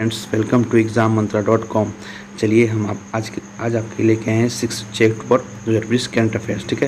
Friends, welcome to exammantara.com। चलिए हम आज आपके लेके आए हैं 6 अक्टूबर 2020 करंट अफेयर्स। ठीक है,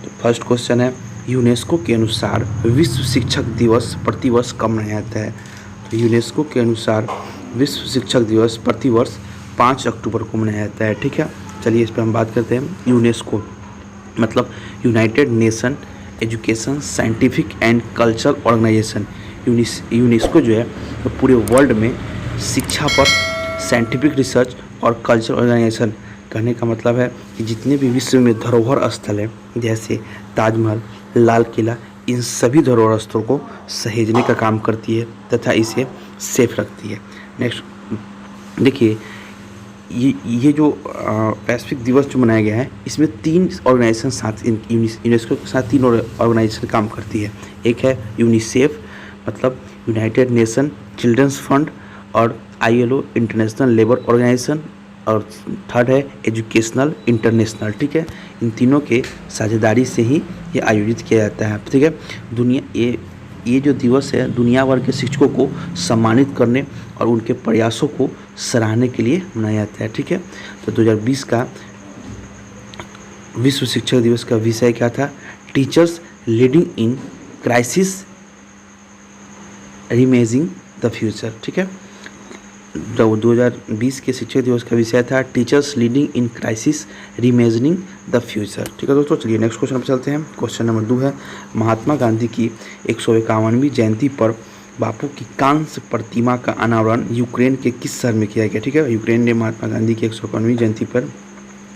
तो फर्स्ट क्वेश्चन है, यूनेस्को के अनुसार विश्व शिक्षक दिवस प्रतिवर्ष कब मनाया जाता है? तो यूनेस्को के अनुसार विश्व शिक्षक दिवस प्रतिवर्ष 5 अक्टूबर को मनाया जाता है। ठीक है, चलिए इस पर हम बात करते हैं। यूनेस्को मतलब United Nation Education Scientific and Cultural Organization. UNESCO जो है तो पूरे वर्ल्ड में शिक्षा पर साइंटिफिक रिसर्च और कल्चरल ऑर्गेनाइजेशन, कहने का मतलब है कि जितने भी विश्व में धरोहर स्थल है जैसे ताजमहल, लाल किला, इन सभी धरोहर स्थलों को सहेजने का काम करती है तथा इसे सेफ रखती है। नेक्स्ट देखिए, ये जो पैसिफिक दिवस जो मनाया गया है, इसमें 3 ऑर्गेनाइजेशन साथ यूनेस्को के साथ 3 ऑर्गेनाइजेशन काम करती है। एक है यूनिसेफ मतलब यूनाइटेड नेशन चिल्ड्रंस फंड, और ILO इंटरनेशनल लेबर ऑर्गेनाइजेशन, और थर्ड है एजुकेशनल इंटरनेशनल। ठीक है, इन तीनों के साझेदारी से ही ये आयोजित किया जाता है। ठीक है, ये जो दिवस है दुनिया भर के शिक्षकों को सम्मानित करने और उनके प्रयासों को सराहने के लिए मनाया जाता है। ठीक है, तो 2020 का विश्व शिक्षक दिवस का विषय क्या था? Teachers leading in crisis reimagining the future. ठीक है, 2020 के शिक्षक दिवस का विषय था teachers leading in crisis reimagining the future. ठीक है दोस्तों, चलिए नेक्स्ट क्वेश्चन पर चलते हैं। क्वेश्चन नंबर 2 है, महात्मा गांधी की 151वीं जयंती पर बापू की कांस्य प्रतिमा का अनावरण यूक्रेन के किस शहर में किया गया? ठीक है, यूक्रेन ने महात्मा गांधी की 151वीं जयंती पर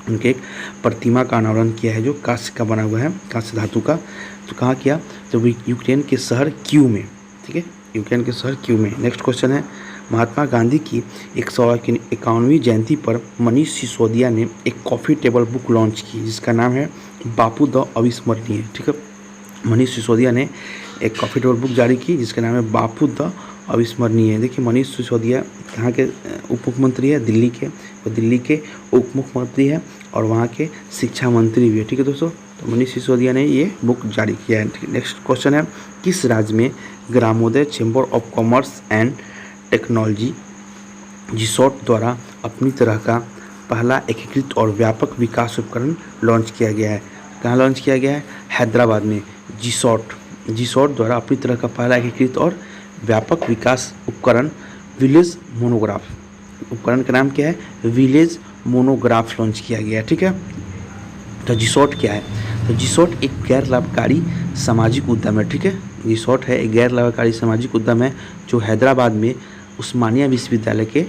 उनके एक प्रतिमा का अनावरण किया है जो कांस्य का बना हुआ है, कांस्य धातु का। तो कहाँ किया? तो यूक्रेन के शहर क्यू में। ठीक है, यूक्रेन के शहर क्यू में। नेक्स्ट क्वेश्चन है, महात्मा गांधी की 151वीं जयंती पर मनीष सिसोदिया ने एक कॉफ़ी टेबल बुक लॉन्च की जिसका नाम है बापू द अविस्मरणीय। ठीक है, मनीष सिसोदिया ने एक कॉफ़ी टेबल बुक जारी की जिसका नाम है बापू द अविस्मरणीय। देखिए, मनीष सिसोदिया कहाँ के उप मुख्यमंत्री है? दिल्ली के। वो दिल्ली के उप मुख्यमंत्री है और वहाँ के शिक्षा मंत्री भी है। ठीक है दोस्तों, तो मनीष सिसोदिया ने ये बुक जारी किया है। नेक्स्ट क्वेश्चन है, किस राज्य में Gramodaya chamber of commerce and technology जिसॉट द्वारा अपनी तरह का पहला एकीकृत और व्यापक विकास उपकरण लॉन्च किया गया है? कहाँ लॉन्च किया गया है? हैदराबाद में। जिसॉट द्वारा अपनी तरह का पहला एकीकृत और व्यापक विकास उपकरण विलेज मोनोग्राफ, उपकरण का नाम क्या है? विलेज मोनोग्राफ लॉन्च किया गया। ठीक है, तो जिसॉट क्या है? तो जिसॉट एक गैर लाभकारी सामाजिक उद्यम है। ठीक है, जिसॉट है एक गैर लाभकारी सामाजिक उद्यम है जो हैदराबाद में उस्मानिया विश्वविद्यालय के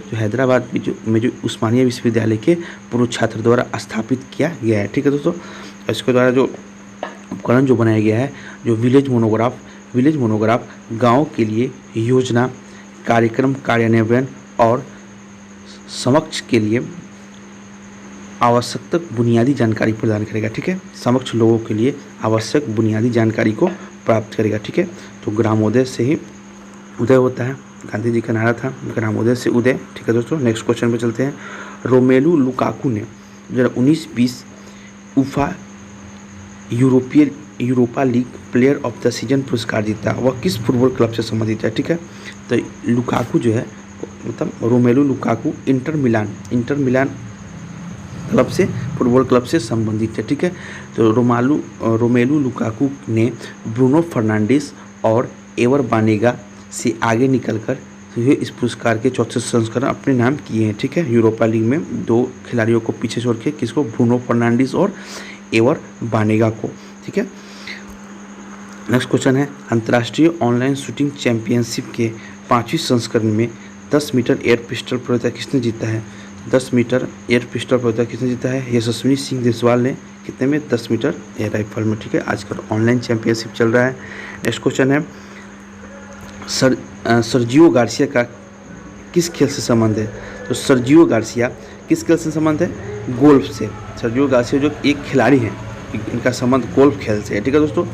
उस्मानिया विश्वविद्यालय के पूर्व छात्र द्वारा स्थापित किया गया है। ठीक है दोस्तों, इसके द्वारा जो उपकरण जो बनाया गया है, जो विलेज मोनोग्राफ गाँव के लिए योजना, कार्यक्रम कार्यान्वयन और समक्ष के लिए आवश्यक बुनियादी जानकारी प्रदान करेगा। ठीक है, समक्ष लोगों के लिए आवश्यक बुनियादी जानकारी को प्राप्त करेगा। ठीक है, तो ग्रामोदय से ही उदय होता है, गांधी जी का नारा था ग्रामोदय से उदय। ठीक है दोस्तों, नेक्स्ट क्वेश्चन पे चलते हैं। रोमेलू लुकाकू ने 2019-20 UEFA Europa League player of the season पुरस्कार जीता। वह किस फुटबॉल क्लब से संबंधित है? ठीक है, तो लुकाकू जो है मतलब Romelu Lukaku Inter Milan club से, फुटबॉल क्लब से संबंधित है। ठीक है, तो रोमेलू लुकाकू ने ब्रूनो फर्नांडिस और एवर बानेगा से आगे निकलकर इस पुरस्कार के 64 संस्करण अपने नाम किए हैं। ठीक है, यूरोपा लीग में 2 खिलाड़ियों को पीछे छोड़ के, किसको? ब्रूनो फर्नांडिस और एवर बानेगा को। ठीक है, नेक्स्ट क्वेश्चन है, अंतर्राष्ट्रीय ऑनलाइन शूटिंग चैंपियनशिप के 5वीं संस्करण में 10 मीटर एयर पिस्टल प्रतियोगिता किसने जीता है? 10 मीटर एयर पिस्टल प्रतियोगिता किसने जीता है? यशस्विनी सिंह देसवाल ने। कितने में? 10 मीटर एयर राइफल में। ठीक है, आजकल ऑनलाइन चैंपियनशिप चल रहा है। नेक्स्ट क्वेश्चन है, सर्जियो गार्सिया का किस खेल से संबंध है? तो सर्जियो गार्सिया किस खेल से संबंध है? गोल्फ से। सर्जियो गार्सिया जो एक खिलाड़ी हैं, इनका संबंध गोल्फ खेल से है। ठीक है दोस्तों,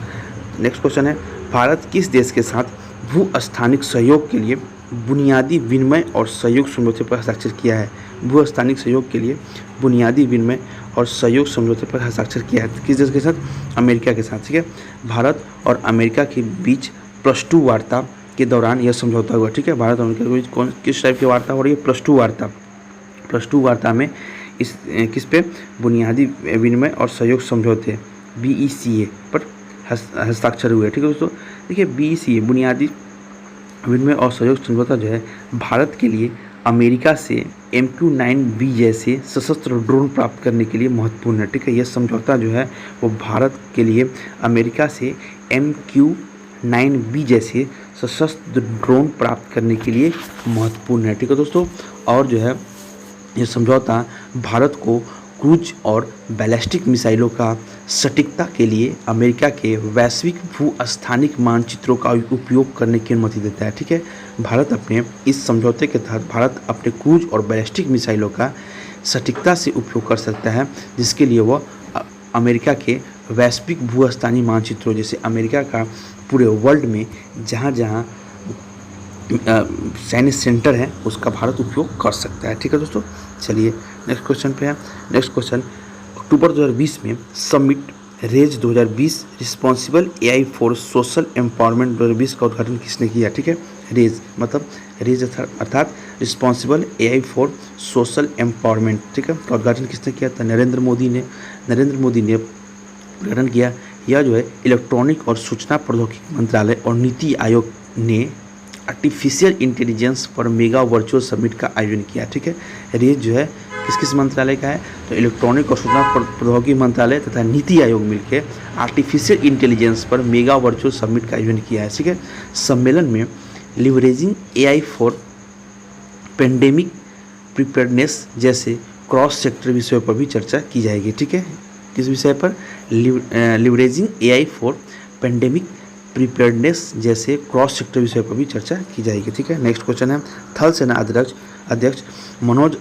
नेक्स्ट क्वेश्चन है, भारत किस देश के साथ भू-स्थानिक सहयोग के लिए बुनियादी विनिमय और सहयोग समझौते पर हस्ताक्षर किया है? भू-स्थानिक सहयोग के लिए बुनियादी विनिमय और सहयोग समझौते पर हस्ताक्षर किया है। किस देश के साथ? अमेरिका के साथ। ठीक है, भारत और अमेरिका के बीच +2 वार्ता के दौरान यह समझौता हुआ। ठीक है, भारत और अमेरिका के बीच किस टाइप की वार्ता हो रही है? +2 वार्ता। +2 वार्ता में किस पे? बुनियादी विनिमय और सहयोग समझौते BECA पर हस्ताक्षर हुए। ठीक है दोस्तों, देखिए BECA बुनियादी विनिमय और सहयोग समझौता जो है भारत के लिए अमेरिका से MQ-9B जैसे सशस्त्र ड्रोन प्राप्त करने के लिए महत्वपूर्ण है। ठीक है, यह समझौता जो है वो भारत के लिए अमेरिका से MQ-9B जैसे सशस्त्र ड्रोन प्राप्त करने के लिए महत्वपूर्ण है। ठीक है दोस्तों, और जो है यह समझौता भारत को क्रूज और बैलिस्टिक मिसाइलों का सटीकता के लिए अमेरिका के वैश्विक भू-स्थानिक मानचित्रों का उपयोग करने की अनुमति देता है। ठीक है, भारत अपने इस समझौते के तहत भारत अपने क्रूज और बैलिस्टिक मिसाइलों का सटीकता से उपयोग कर सकता है, जिसके लिए वह अमेरिका के वैश्विक भू-स्थानिक मानचित्रों, जैसे अमेरिका का पूरे वर्ल्ड में जहाँ जहाँ सैन्य सेंटर है उसका भारत उपयोग कर सकता है। ठीक है दोस्तों, चलिए नेक्स्ट क्वेश्चन पे है। नेक्स्ट क्वेश्चन, अक्टूबर 2020 में summit RAISE 2020 responsible AI for social empowerment 2020 का उद्घाटन किसने किया? ठीक है, रेज मतलब रेज अर्थात responsible AI for social empowerment, ठीक है, का उद्घाटन किसने किया था? नरेंद्र मोदी ने उद्घाटन किया। यह जो है इलेक्ट्रॉनिक और सूचना प्रौद्योगिकी मंत्रालय और नीति आयोग ने आर्टिफिशियल इंटेलिजेंस पर मेगा वर्चुअल समिट का आयोजन किया। ठीक है, रेज जो है किस मंत्रालय का है? तो इलेक्ट्रॉनिक और सूचना प्रौद्योगिकी मंत्रालय तथा नीति आयोग मिलकर आर्टिफिशियल इंटेलिजेंस पर मेगा वर्चुअल समिट का आयोजन किया है। ठीक है, सम्मेलन में leveraging AI for pandemic preparedness जैसे क्रॉस सेक्टर विषयों पर भी चर्चा की जाएगी। ठीक है, किस विषय पर? Leveraging AI for pandemic preparedness जैसे क्रॉस सेक्टर विषय पर भी चर्चा की जाएगी। ठीक है, नेक्स्ट क्वेश्चन है, थल सेना अध्यक्ष मनोज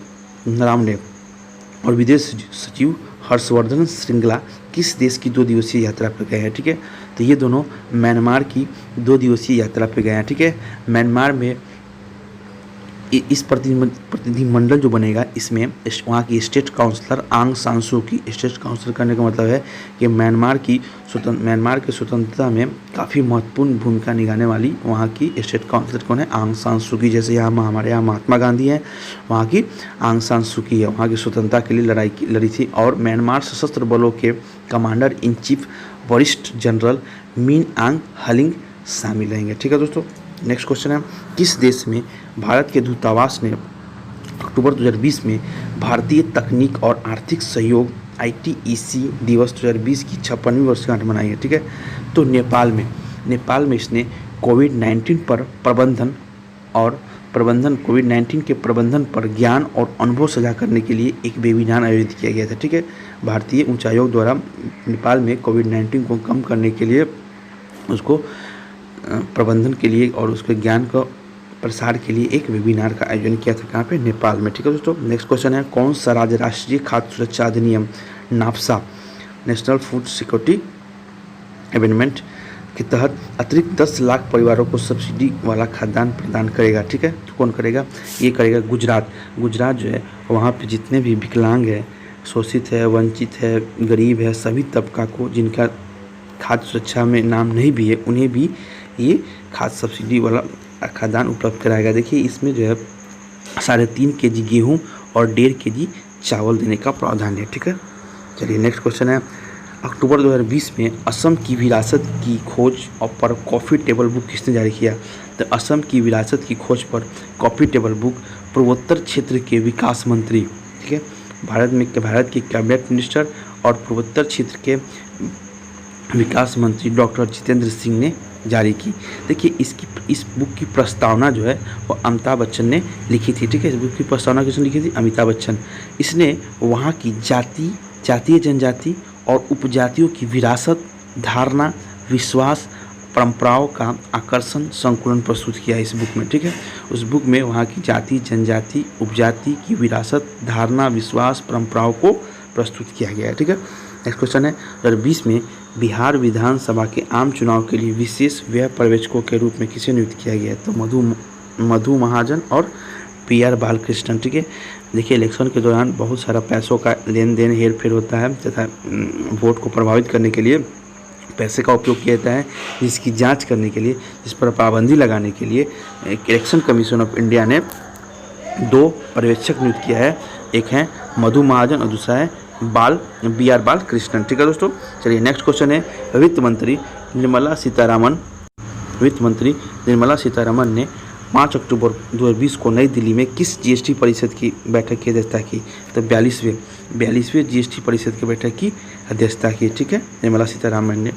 नरावने और विदेश सचिव हर्षवर्धन श्रृंगला किस देश की 2 दिवसीय यात्रा पर गए हैं? ठीक है, तो ये दोनों म्यांमार की 2 दिवसीय यात्रा पर गए हैं। ठीक है, म्यांमार में इस प्रतिनिधिमंडल जो बनेगा इसमें वहाँ की स्टेट काउंसलर आंग सान सू की, स्टेट काउंसलर करने का मतलब है कि म्यांमार की स्वतंत्रता में काफ़ी महत्वपूर्ण भूमिका निभाने वाली वहाँ की स्टेट काउंसलर कौन है? आंग सान सू की। जैसे यहाँ हमारे यहाँ महात्मा गांधी हैं, वहाँ की आंग सान सू की है, वहाँ की स्वतंत्रता के लिए लड़ी थी। और म्यांमार सशस्त्र बलों के कमांडर इन चीफ वरिष्ठ जनरल मिन आंग हलिंग शामिल रहेंगे। ठीक है दोस्तों, नेक्स्ट क्वेश्चन है, किस देश में भारत के दूतावास ने अक्टूबर 2020 में भारतीय तकनीक और आर्थिक सहयोग ITEC दिवस 2020 की 56वीं वर्षगांठ मनाई है? ठीक है, तो नेपाल में इसने कोविड-19 पर कोविड-19 के प्रबंधन पर ज्ञान और अनुभव साझा करने के लिए एक वेबिनार आयोजित किया गया था। ठीक है, भारतीय उच्चायोग द्वारा नेपाल में कोविड-19 को कम करने के लिए, उसको प्रबंधन के लिए और उसके ज्ञान का प्रसार के लिए एक वेबिनार का आयोजन किया था। कहाँ पे? नेपाल में। ठीक है दोस्तों, नेक्स्ट क्वेश्चन है, कौन सा राज्य राष्ट्रीय खाद्य सुरक्षा अधिनियम नाफ्सा नेशनल फूड सिक्योरिटी एमेंडमेंट के तहत अतिरिक्त 10 लाख परिवारों को सब्सिडी वाला खाद्यान्न प्रदान करेगा? ठीक है, तो कौन करेगा? ये करेगा गुजरात। गुजरात जो है वहाँ पे जितने भी विकलांग है, शोषित है, वंचित है, गरीब है, सभी तबका को जिनका खाद्य सुरक्षा में नाम नहीं भी है, उन्हें भी ये खाद्य सब्सिडी वाला खाद्यान्न उपलब्ध कराएगा। देखिए इसमें जो है 3.5 kg गेहूँ और 1.5 kg चावल देने का प्रावधान है। ठीक है, चलिए नेक्स्ट क्वेश्चन है, अक्टूबर 2020 में असम की विरासत की खोज पर कॉफ़ी टेबल बुक किसने जारी किया? तो असम की विरासत की खोज पर कॉफ़ी टेबल बुक पूर्वोत्तर क्षेत्र के विकास मंत्री, ठीक है, भारत के कैबिनेट मिनिस्टर और पूर्वोत्तर क्षेत्र के विकास मंत्री डॉक्टर जितेंद्र सिंह ने जारी की। देखिए इस बुक की प्रस्तावना जो है वो अमिताभ बच्चन ने लिखी थी। ठीक है, इस बुक की प्रस्तावना किसने लिखी थी? अमिताभ बच्चन। इसने वहाँ की जातीय जनजाति और उपजातियों की विरासत, धारणा, विश्वास, परंपराओं का आकर्षण संकुलन प्रस्तुत किया इस बुक में। ठीक है, उस बुक में वहाँ की जाति, जनजाति, उपजाति की विरासत, धारणा, विश्वास, परंपराओं को प्रस्तुत किया गया है। ठीक है, नेक्स्ट क्वेश्चन है, 2020 में बिहार विधानसभा के आम चुनाव के लिए विशेष व्यय पर्यवेक्षकों के रूप में किसे नियुक्त किया गया है? तो मधु महाजन और PR बालकृष्णन। ठीक है, देखिए इलेक्शन के दौरान बहुत सारा पैसों का लेन देन हेर फेर होता है तथा वोट को प्रभावित करने के लिए पैसे का उपयोग किया जाता है, जिसकी जांच करने के लिए, जिस पर पाबंदी लगाने के लिए इलेक्शन कमीशन ऑफ इंडिया ने 2 पर्यवेक्षक नियुक्त किया है। एक है मधु महाजन और दूसरा है BR बालकृष्णन। ठीक है दोस्तों, चलिए नेक्स्ट क्वेश्चन है वित्त मंत्री निर्मला सीतारमन ने 5 अक्टूबर 2020 को नई दिल्ली में किस जीएसटी परिषद की बैठक की अध्यक्षता की? तो 42वें जीएसटी परिषद की बैठक की अध्यक्षता की। ठीक है, निर्मला सीतारमन ने।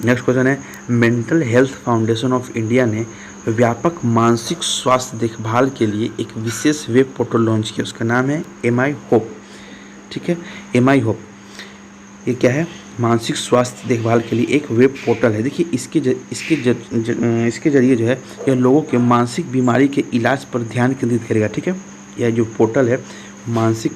नेक्स्ट क्वेश्चन है mental health foundation of India ने व्यापक मानसिक स्वास्थ्य देखभाल के लिए एक विशेष वेब पोर्टल लॉन्च किया, उसका नाम है MI होप। ठीक है, MI होप ये क्या है? मानसिक स्वास्थ्य देखभाल के लिए एक वेब पोर्टल है। देखिए इसके जरिए जो है यह लोगों के मानसिक बीमारी के इलाज पर ध्यान केंद्रित करेगा। ठीक है, यह जो पोर्टल है मानसिक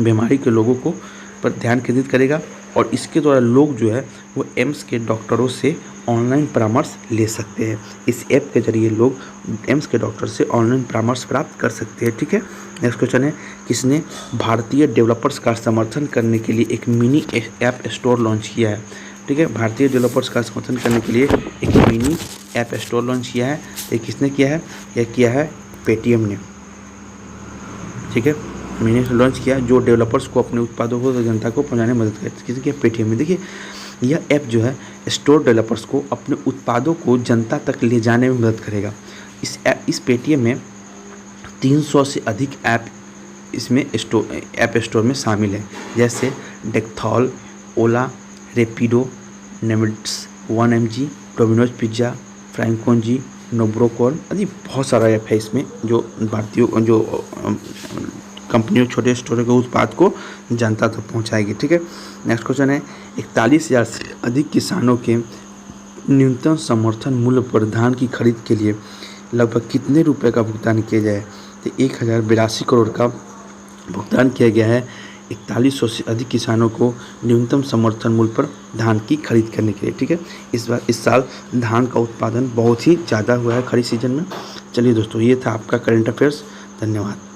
बीमारी के लोगों को पर ध्यान केंद्रित करेगा और इसके द्वारा लोग जो है वो एम्स के डॉक्टरों से ऑनलाइन परामर्श ले सकते हैं। इस ऐप के जरिए लोग एम्स के डॉक्टर से ऑनलाइन परामर्श प्राप्त कर सकते हैं। ठीक है, नेक्स्ट क्वेश्चन है किसने भारतीय डेवलपर्स का समर्थन करने के लिए एक मिनी ऐप स्टोर लॉन्च किया है? ठीक है, भारतीय डेवलपर्स का समर्थन करने के लिए एक मिनी ऐप स्टोर लॉन्च किया है। ये किसने किया है? यह किया है पेटीएम ने। ठीक है, मैंने लॉन्च किया जो डेवलपर्स को अपने उत्पादों को जनता को पहुंचाने में मदद करे। किसी के पेटीएम में। देखिए यह ऐप जो है स्टोर डेवलपर्स को अपने उत्पादों को जनता तक ले जाने में मदद करेगा। इस पेटीएम में 300 से अधिक ऐप इसमें ऐप स्टोर में शामिल है, जैसे डेक्थॉल, ओला, रेपिडो, नेमिट्स, 1mg, डोमिनोज पिज्ज़ा, फ्रैंकोनजी, नोब्रोकॉन आदि बहुत सारा ऐप है इसमें जो भारतीयों जो कंपनियों छोटे स्टोरों के उत्पाद को जनता तक पहुंचाएगी। ठीक है, नेक्स्ट क्वेश्चन है 41,000 से अधिक किसानों के न्यूनतम समर्थन मूल्य पर धान की खरीद के लिए लगभग कितने रुपए का भुगतान किया जाए? तो 1082 करोड़ का भुगतान किया गया है 4100 से अधिक किसानों को न्यूनतम समर्थन मूल्य पर धान की खरीद करने के लिए। ठीक है, इस साल धान का उत्पादन बहुत ही ज़्यादा हुआ है खरीफ सीजन में। चलिए दोस्तों, ये था आपका करंट अफेयर्स। धन्यवाद।